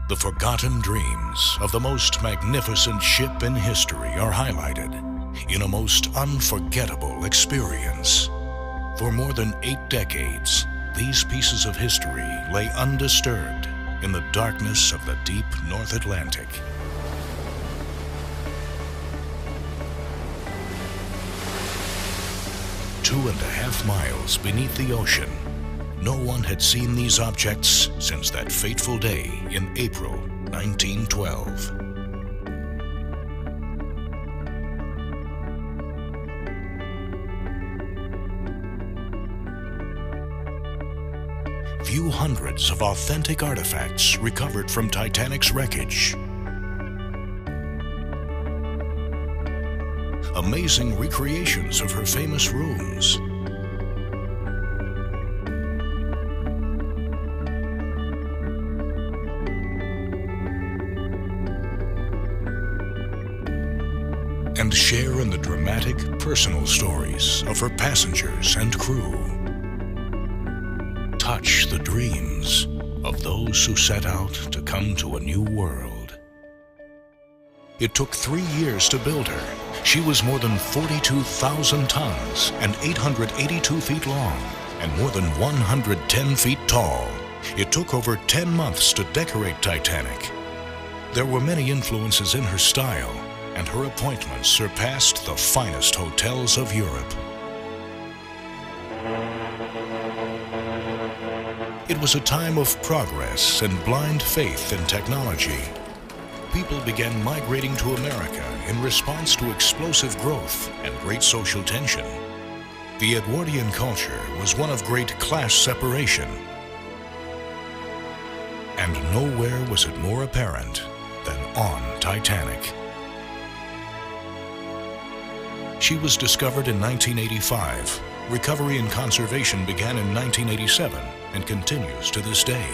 The forgotten dreams of the most magnificent ship in history are highlighted in a most unforgettable experience. For more than 8 decades, these pieces of history lay undisturbed in the darkness of the deep North Atlantic. Two and a half miles beneath the ocean, no one had seen these objects since that fateful day in April 1912. View hundreds of authentic artifacts recovered from Titanic's wreckage. Amazing recreations of her famous rooms. And share in the dramatic personal stories of her passengers and crew. Touch the dreams of those who set out to come to a new world. It took 3 years to build her. She was more than 42,000 tons and 882 feet long and more than 110 feet tall. It took over 10 months to decorate Titanic. There were many influences in her style, and her appointments surpassed the finest hotels of Europe. It was a time of progress and blind faith in technology. People began migrating to America in response to explosive growth and great social tension. The Edwardian culture was one of great class separation. And nowhere was it more apparent than on Titanic. She was discovered in 1985. Recovery and conservation began in 1987 and continues to this day.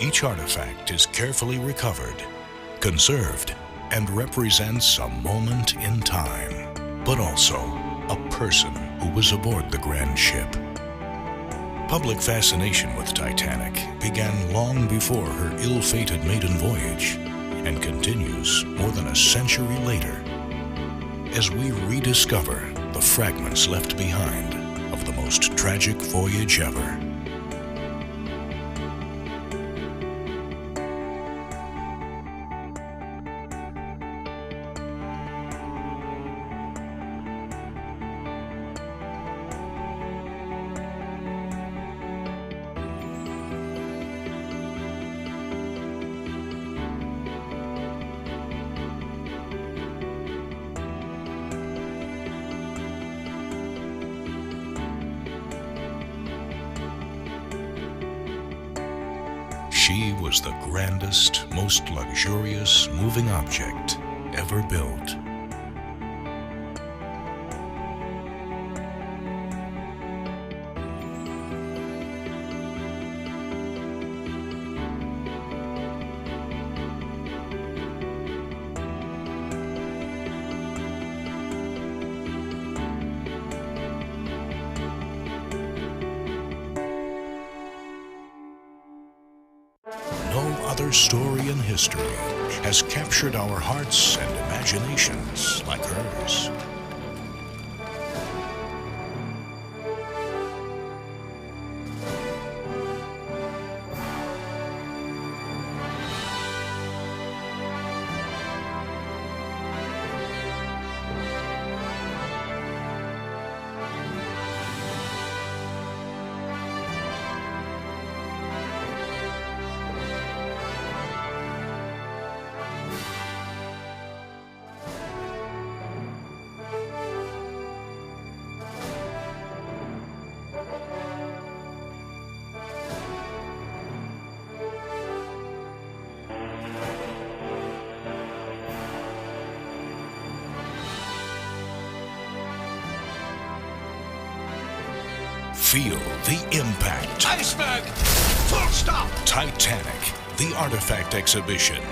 Each artifact is carefully recovered, conserved, and represents a moment in time, but also a person who was aboard the grand ship. Public fascination with Titanic began long before her ill-fated maiden voyage and continues more than a century later as we rediscover the fragments left behind of the most tragic voyage ever. She was the grandest, most luxurious moving object ever built. No other story in history has captured our hearts and imaginations like hers. Feel the impact. Iceberg! Full stop! Titanic, the Artifact Exhibition.